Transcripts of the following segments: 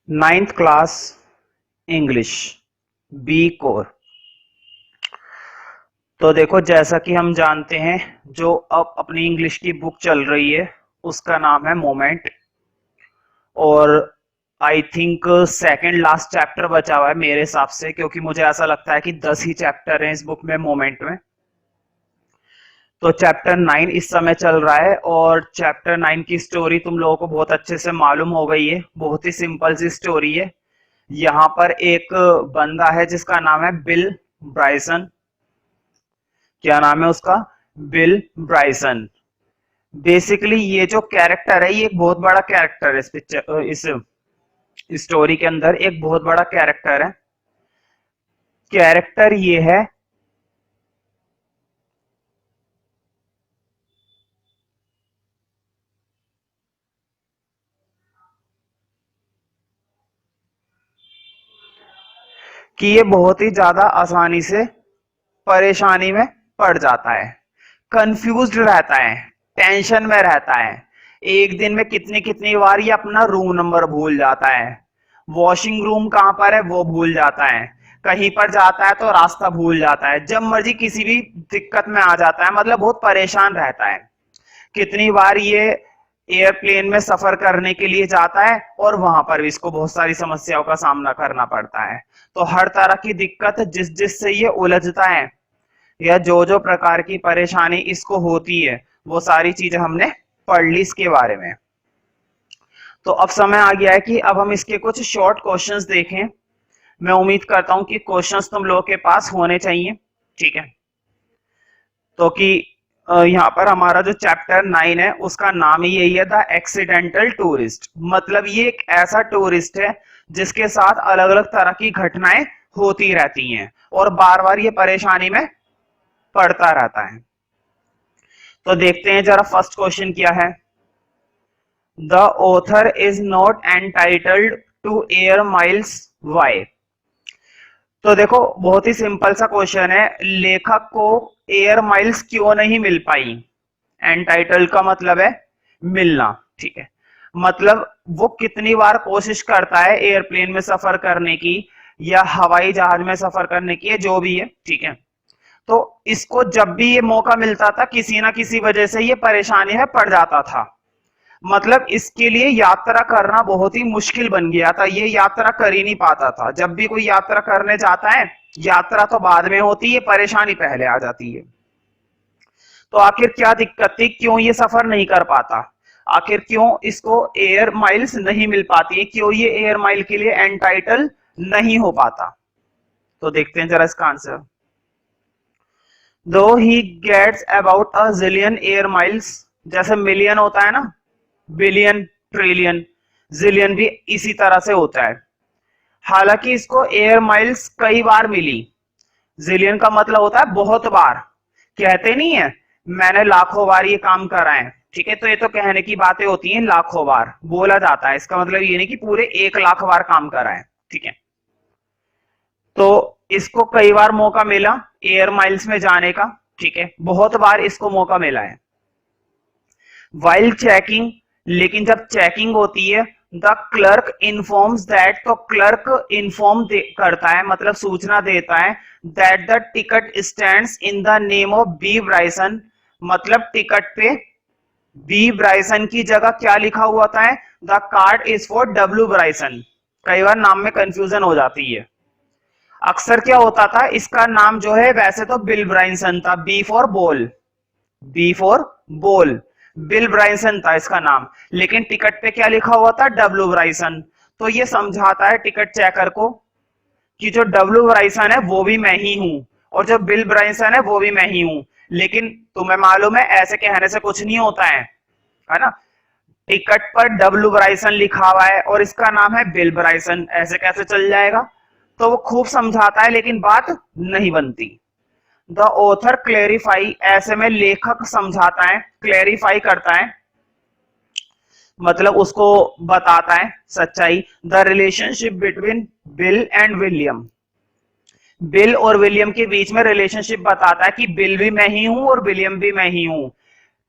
Ninth class English B core. तो देखो, जैसा कि हम जानते हैं, जो अब अपनी इंग्लिश की बुक चल रही है उसका नाम है मोमेंट। और I think second last chapter बचा हुआ है मेरे हिसाब से, क्योंकि मुझे ऐसा लगता है कि 10 ही चैप्टर हैं इस बुक में, मोमेंट में। तो चैप्टर 9 इस समय चल रहा है और चैप्टर 9 की स्टोरी तुम लोगों को बहुत अच्छे से मालूम हो गई है। बहुत ही सिंपल सी स्टोरी है। यहाँ पर एक बंदा है जिसका नाम है बिल ब्राइसन। क्या नाम है उसका? बिल ब्राइसन। बेसिकली ये जो कैरेक्टर है, ये एक बहुत बड़ा कैरेक्टर है इस पिक्चर, इस स्टोरी के अंदर एक बहुत बड़ा कैरेक्टर है। कैरेक्टर ये है कि ये बहुत ही ज्यादा आसानी से परेशानी में पड़ जाता है, कंफ्यूज्ड रहता है, टेंशन में रहता है। एक दिन में कितनी कितनी बार ये अपना रूम नंबर भूल जाता है, वॉशिंग रूम कहां पर है वो भूल जाता है, कहीं पर जाता है तो रास्ता भूल जाता है, जब मर्जी किसी भी दिक्कत में आ जाता है। मतलब बहुत परेशान रहता है। कितनी बार ये एयरप्लेन में सफर करने के लिए जाता है और वहां पर भी इसको बहुत सारी समस्याओं का सामना करना पड़ता है। तो हर तरह की दिक्कत जिस जिससे ये उलझता है, या जो जो प्रकार की परेशानी इसको होती है, वो सारी चीजें हमने पढ़ ली इसके बारे में। तो अब समय आ गया है कि अब हम इसके कुछ शॉर्ट क्वेश्चंस देखें। मैं उम्मीद करता हूं कि क्वेश्चंस तुम लोगों के पास होने चाहिए, ठीक है? तो कि यहाँ पर हमारा जो चैप्टर 9 है उसका नाम ही यही है, द एक्सीडेंटल टूरिस्ट। मतलब ये एक ऐसा टूरिस्ट है जिसके साथ अलग अलग तरह की घटनाएं होती रहती हैं और बार बार ये परेशानी में पड़ता रहता है। तो देखते हैं जरा फर्स्ट क्वेश्चन क्या है। The author is not entitled to air miles, why? तो देखो, बहुत ही सिंपल सा क्वेश्चन है। लेखक को एयर माइल्स क्यों नहीं मिल पाई? एंटाइटल का मतलब है मिलना, ठीक है? मतलब वो कितनी बार कोशिश करता है एयरप्लेन में सफर करने की या हवाई जहाज में सफर करने की, जो भी है, ठीक है? तो इसको जब भी ये मौका मिलता था, किसी ना किसी वजह से ये परेशानी में पड़ जाता था। मतलब इसके लिए यात्रा करना बहुत ही मुश्किल बन गया था। ये यात्रा कर ही नहीं पाता था। जब भी कोई यात्रा करने जाता है, यात्रा तो बाद में होती है, परेशानी पहले आ जाती है। तो आखिर क्या दिक्कत थी, क्यों ये सफर नहीं कर पाता? आखिर क्यों इसको एयर माइल्स नहीं मिल पाती है, क्यों ये एयर माइल के लिए एंटाइटल नहीं हो पाता? तो देखते हैं जरा इसका आंसर। दो ही gets about a zillion air miles, जैसे मिलियन होता है ना, बिलियन, ट्रिलियन, जिलियन भी इसी तरह से होता है। हालांकि इसको एयर माइल्स कई बार मिली। जिलियन का मतलब होता है बहुत बार। कहते नहीं है मैंने लाखों बार ये काम करा है, ठीक है? तो ये तो कहने की बातें होती हैं, लाखों बार बोला जाता है, इसका मतलब ये नहीं कि पूरे 1 लाख बार काम करा है, ठीक है? तो इसको कई बार मौका मिला एयर माइल्स में जाने का, ठीक है? बहुत बार इसको मौका मिला है। वाइल चेकिंग, लेकिन जब चेकिंग होती है, द क्लर्क इन्फॉर्म्स दैट, तो क्लर्क इन्फॉर्म करता है, मतलब सूचना देता है, that the ticket stands in the name of B Bryson. मतलब टिकट पे बी ब्राइसन की जगह क्या लिखा हुआ था है? The card is for W Bryson. कई बार नाम में कंफ्यूजन हो जाती है। अक्सर क्या होता था, इसका नाम जो है वैसे तो बिल ब्राइसन था, B for ball, B for ball, Bill Bryson था इसका नाम, लेकिन टिकट पे क्या लिखा हुआ था? डब्ल्यू ब्राइसन। तो ये समझाता है टिकट चेकर को कि जो डब्ल्यू ब्राइसन है वो भी मैं ही हूं, और जो बिल ब्राइसन है वो भी मैं ही हूं। लेकिन तुम्हें मालूम है ऐसे कहने से कुछ नहीं होता है ना? टिकट पर डब्ल्यू ब्राइसन लिखा हुआ है और इसका नाम है बिल ब्राइसन, ऐसे कैसे चल जाएगा? तो वो खूब समझाता है लेकिन बात नहीं बनती। द ऑथर क्लेरिफाई, ऐसे में लेखक समझाता है, क्लेरिफाई करता है, मतलब उसको बताता है सच्चाई। The relationship between bill and William, bill और विलियम के बीच में रिलेशनशिप बताता है कि बिल भी मैं ही हूं और विलियम भी मैं ही हूं।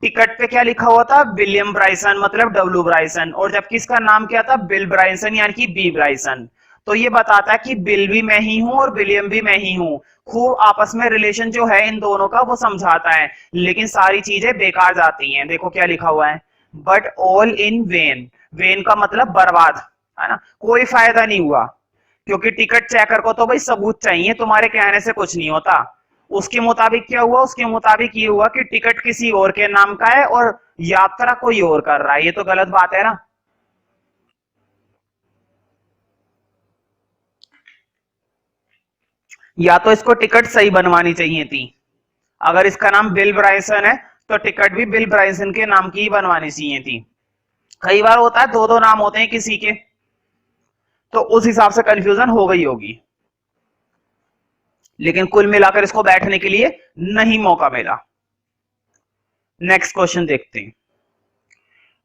टिकट पे क्या लिखा हुआ था, विलियम ब्राइसन मतलब डब्ल्यू ब्राइसन, और जबकि इसका नाम क्या था, बिल ब्राइसन यानी कि बी ब्राइसन। तो ये बताता है कि बिल भी मैं ही हूं और विलियम भी मैं ही हूं। खूब आपस में रिलेशन जो है इन दोनों का वो समझाता है, लेकिन सारी चीजें बेकार जाती हैं। देखो क्या लिखा हुआ है, but all in when. When का मतलब बर्बाद, है ना, कोई फायदा नहीं हुआ, क्योंकि टिकट चेकर को तो भाई सबूत चाहिए, तुम्हारे कहने से कुछ नहीं होता। उसके मुताबिक क्या हुआ, उसके मुताबिक ये हुआ कि टिकट किसी और के नाम का है और यात्रा कोई और कर रहा है, ये तो गलत बात है ना। या तो इसको टिकट सही बनवानी चाहिए थी, अगर इसका नाम बिल ब्राइसन है तो टिकट भी बिल ब्राइसन के नाम की ही बनवानी चाहिए थी। कई बार होता है दो दो नाम होते हैं किसी के, तो उस हिसाब से कंफ्यूजन हो गई होगी, लेकिन कुल मिलाकर इसको बैठने के लिए नहीं मौका मिला। नेक्स्ट क्वेश्चन देखते हैं,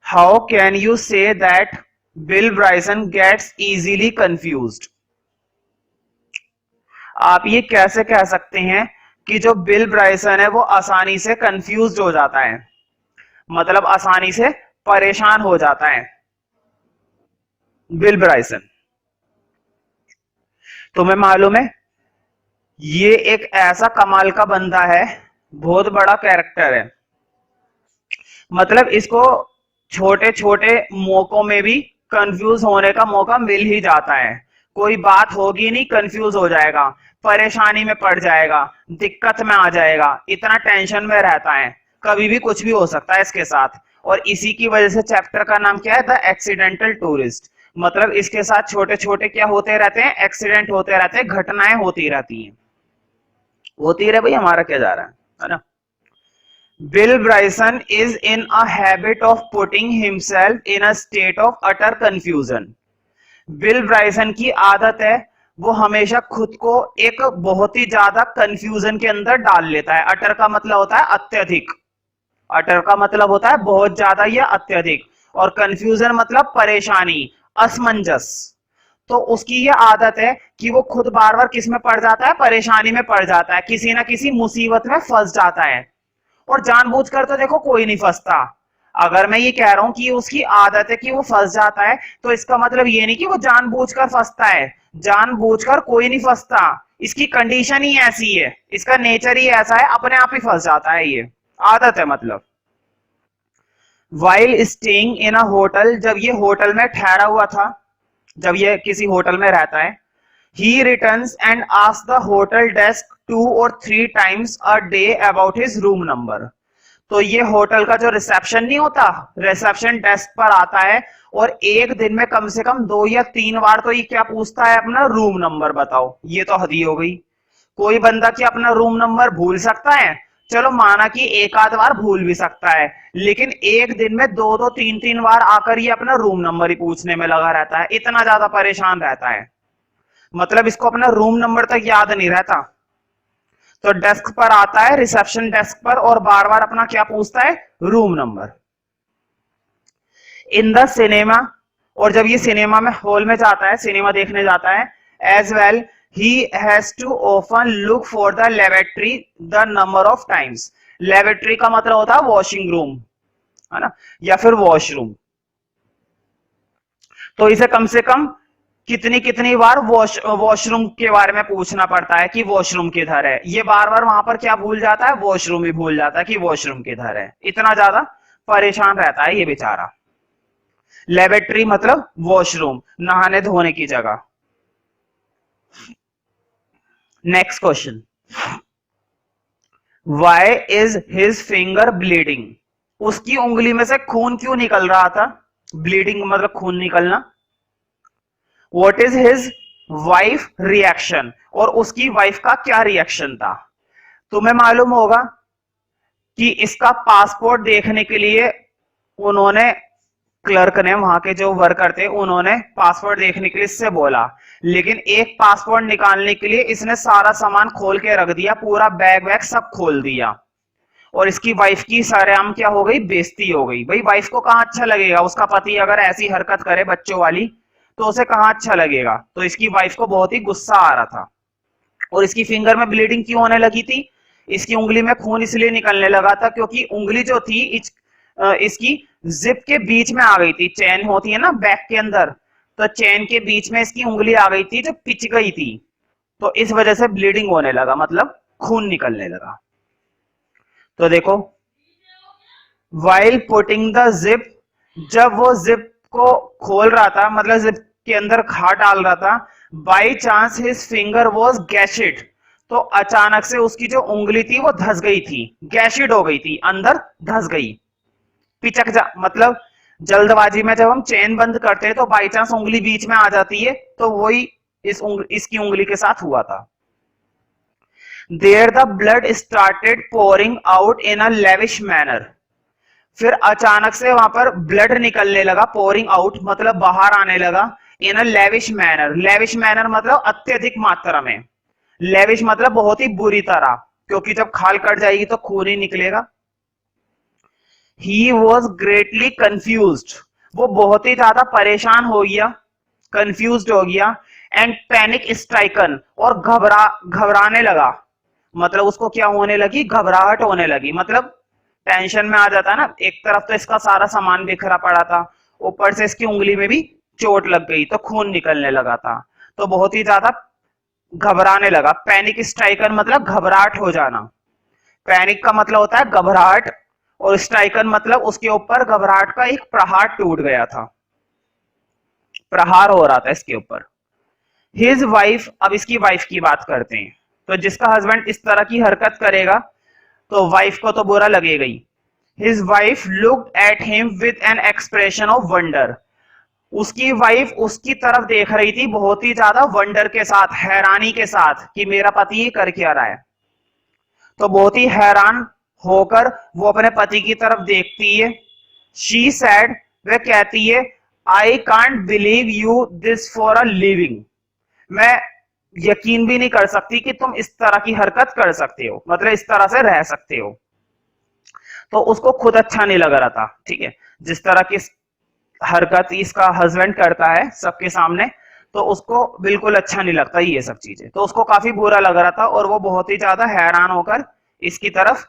how can you say that Bill Bryson gets easily confused. आप ये कैसे कह सकते हैं कि जो बिल ब्राइसन है वो आसानी से कंफ्यूज हो जाता है, मतलब आसानी से परेशान हो जाता है बिल ब्राइसन। तुम्हें मालूम है ये एक ऐसा कमाल का बंदा है, बहुत बड़ा कैरेक्टर है, मतलब इसको छोटे छोटे मौकों में भी कंफ्यूज होने का मौका मिल ही जाता है। कोई बात होगी नहीं, कंफ्यूज हो जाएगा, परेशानी में पड़ जाएगा, दिक्कत में आ जाएगा, इतना टेंशन में रहता है, कभी भी कुछ भी हो सकता है इसके साथ। और इसी की वजह से चैप्टर का नाम क्या है, द एक्सीडेंटल टूरिस्ट। मतलब इसके साथ छोटे छोटे क्या होते रहते हैं, एक्सीडेंट होते रहते हैं, घटनाएं होती रहती हैं, होती रहे भाई, हमारा क्या जा रहा है ना। Bill Bryson is in a habit of putting himself in a state of utter confusion. Bill Bryson की आदत है वो हमेशा खुद को एक बहुत ही ज्यादा कंफ्यूजन के अंदर डाल लेता है। अटर का मतलब होता है अत्यधिक, अटर का मतलब होता है बहुत ज्यादा या अत्यधिक, और कंफ्यूजन मतलब परेशानी, असमंजस। तो उसकी ये आदत है कि वो खुद बार बार किस में पड़ जाता है, परेशानी में पड़ जाता है, किसी ना किसी मुसीबत में फंस जाता है। और जानबूझकर तो देखो कोई नहीं फंसता। अगर मैं ये कह रहा हूं कि उसकी आदत है कि वो फंस जाता है, तो इसका मतलब ये नहीं कि वो जानबूझकर फंसता है, जानबूझकर कोई नहीं फंसता, इसकी कंडीशन ही ऐसी है, इसका नेचर ही ऐसा है, अपने आप ही फंस जाता है, ये आदत है मतलब। While staying in a hotel, जब ये होटल में ठहरा हुआ था, जब ये किसी होटल में रहता है, he returns and asks the hotel desk 2 or 3 times a day about his room number. तो ये होटल का जो रिसेप्शन नहीं होता, रिसेप्शन डेस्क पर आता है और एक दिन में कम से कम 2 या 3 बार तो ये क्या पूछता है, अपना रूम नंबर बताओ। ये तो हद ही हो गई। कोई बंदा क्या अपना रूम नंबर भूल सकता है, चलो माना कि एक आध बार भूल भी सकता है, लेकिन एक दिन में 2 2 3 3 बार आकर ये अपना रूम नंबर ही पूछने में लगा रहता है, इतना ज्यादा परेशान रहता है, मतलब इसको अपना रूम नंबर तक याद नहीं रहता। तो डेस्क पर आता है, रिसेप्शन डेस्क पर, और बार बार अपना क्या पूछता है, room number. In the cinema, और जब ये सिनेमा में हॉल में जाता है, सिनेमा देखने जाता है, as well he has to often look for the laboratory the number of times. Laboratory का मतलब होता है वॉशिंग रूम, है ना, या फिर वॉशरूम। तो इसे कम से कम कितनी कितनी बार वॉशरूम के बारे में पूछना पड़ता है कि वॉशरूम किधर है। ये बार बार वहां पर क्या भूल जाता है, वॉशरूम ही भूल जाता है कि वॉशरूम किधर है, इतना ज्यादा परेशान रहता है ये बेचारा। लेबोरेटरी मतलब वॉशरूम, नहाने धोने की जगह। Next question, why is his finger bleeding. उसकी उंगली में से खून क्यों निकल रहा था, ब्लीडिंग मतलब खून निकलना। What is his wife reaction, और उसकी वाइफ का क्या रिएक्शन था। तुम्हें मालूम होगा कि इसका पासपोर्ट देखने के लिए उन्होंने, क्लर्क ने, वहां के जो वर्कर थे, उन्होंने पासपोर्ट देखने के लिए इससे बोला, लेकिन एक पासपोर्ट निकालने के लिए इसने सारा सामान खोल के रख दिया, पूरा बैग वैग सब खोल दिया, और इसकी वाइफ की सरेआम क्या हो गई, बेइज्जती हो गई। भाई वाइफ को कहां अच्छा लगेगा, उसका पति अगर ऐसी हरकत करे बच्चों वाली, तो उसे कहां अच्छा लगेगा। तो इसकी वाइफ को बहुत ही गुस्सा आ रहा था। और इसकी फिंगर में ब्लीडिंग क्यों होने लगी थी, इसकी उंगली में खून इसलिए निकलने लगा था क्योंकि उंगली जो थी इसकी जिप के बीच में आ गई थी। चेन होती है ना बैक के अंदर, तो चेन के बीच में इसकी उंगली आ गई थी जो पिच गई थी, तो इस वजह से ब्लीडिंग होने लगा, मतलब खून निकलने लगा। तो देखो, वाइल पुटिंग द जिप, जब वो जिप को खोल रहा था, मतलब जिप के अंदर घा डाल रहा था, by chance his finger was gashed, तो अचानक से उसकी जो उंगली थी वो धस गई थी, गैशिड हो गई थी, अंदर धस गई, पिचक जा, मतलब जल्दबाजी में जब हम चेन बंद करते हैं तो बाई चांस उंगली बीच में आ जाती है, तो वही इसकी उंगली के साथ हुआ था। There the blood started pouring out in a lavish manner, फिर अचानक से वहां पर ब्लड निकलने लगा, पोरिंग आउट मतलब बाहर आने लगा, इन a lavish manner, lavish manner मतलब अत्यधिक मात्रा में, लेविश मतलब बहुत ही बुरी तरह, क्योंकि जब खाल कट जाएगी तो खून ही निकलेगा। ही वॉज ग्रेटली कंफ्यूज्ड, वो बहुत ही ज्यादा परेशान हो गया, कंफ्यूज्ड हो गया, एंड पैनिक स्ट्राइकन, और घबराने लगा, मतलब उसको क्या होने लगी, घबराहट होने लगी, मतलब टेंशन में आ जाता है ना, एक तरफ तो इसका सारा सामान बिखरा पड़ा था, ऊपर से इसकी उंगली में भी चोट लग गई तो खून निकलने लगा था, तो बहुत ही ज्यादा घबराने लगा। पैनिक स्ट्राइकन मतलब घबराहट हो जाना, पैनिक का मतलब होता है घबराहट, और स्ट्राइकन मतलब उसके ऊपर घबराहट का एक प्रहार टूट गया था, प्रहार हो रहा था इसके ऊपर। हिज वाइफ, अब इसकी वाइफ की बात करते हैं, तो जिसका हस्बैंड इस तरह की हरकत करेगा तो वाइफ को तो बुरा लगेगा ही। His wife looked at him with an expression of wonder, उसकी वाइफ उसकी तरफ देख रही थी बहुत ही ज्यादा वंडर के साथ, हैरानी के साथ, कि मेरा पति ये कर क्या रहा है, तो बहुत ही हैरान होकर वो अपने पति की तरफ देखती है। शी सैड, वह कहती है, I can't believe you this for a living, मैं यकीन भी नहीं कर सकती कि तुम इस तरह की हरकत कर सकते हो, मतलब इस तरह से रह सकते हो। तो उसको खुद अच्छा नहीं लग रहा था, ठीक है, जिस तरह की हरकत इसका हस्बैंड करता है सबके सामने, तो उसको बिल्कुल अच्छा नहीं लगता ये सब चीजें, तो उसको काफी बुरा लग रहा था, और वो बहुत ही ज्यादा हैरान होकर इसकी तरफ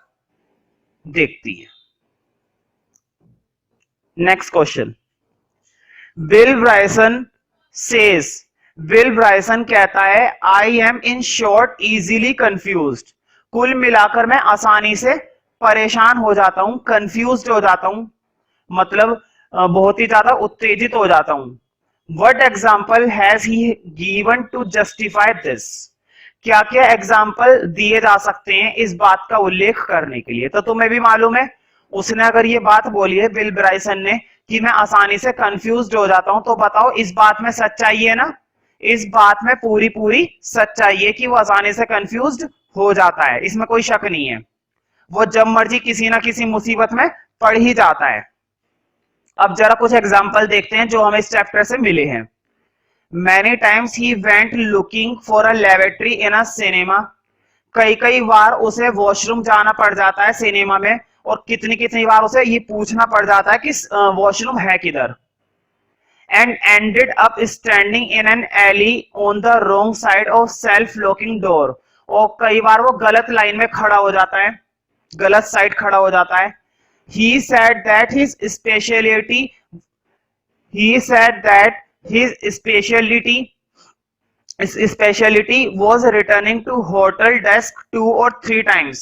देखती है। Next question, Bill Bryson says, Bill Bryson कहता है, I am in short easily confused, कुल मिलाकर मैं आसानी से परेशान हो जाता हूं, कंफ्यूज्ड हो जाता हूं, मतलब बहुत ही ज्यादा उत्तेजित हो जाता हूं। What example has he given to justify this, क्या क्या एग्जाम्पल दिए जा सकते हैं इस बात का उल्लेख करने के लिए। तो तुम्हें भी मालूम है, उसने अगर ये बात बोली है बिल ब्राइसन ने कि मैं आसानी से कंफ्यूज्ड हो जाता हूं, तो बताओ इस बात में सच्चाई है ना, इस बात में पूरी पूरी सच्चाई है कि वो आसानी से कंफ्यूज्ड हो जाता है, इसमें कोई शक नहीं है, वो जब मर्जी किसी ना किसी मुसीबत में पड़ ही जाता है। अब जरा कुछ एग्जाम्पल देखते हैं जो हमें इस चैप्टर से मिले हैं। Many times he went looking for a laboratory in a cinema, कई कई बार उसे वॉशरूम जाना पड़ जाता है सिनेमा में, और कितनी कितनी बार उसे ये पूछना पड़ जाता है कि वॉशरूम है किधर। And ended up standing in an alley on the wrong side of self locking door, और कई बार वो गलत लाइन में खड़ा हो जाता है, गलत साइड खड़ा हो जाता है। He said that his specialty was returning to hotel desk 2 or 3 times,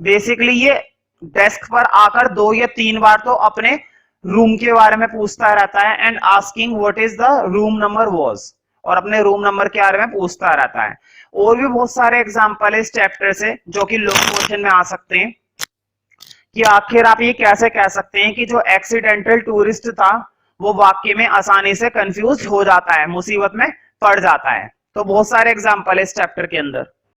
basically ये डेस्क पर आकर 2 या 3 बार तो अपने रूम के बारे में पूछता रहता है, and asking what is the room number was, और अपने रूम नंबर के बारे में पूछता रहता है। और भी बहुत सारे एग्जांपल है इस चैप्टर से जो कि लॉन्ग क्वेश्चन में आ सकते हैं, कि आखिर आप ये कैसे कह सकते हैं कि जो एक्सीडेंटल टूरिस्ट था वो वाकई में आसानी से कंफ्यूज हो जाता है, मुसीबत में पड़ जाता है। तो बहुत सारे एग्जांपल है इस चैप्टर के अंदर।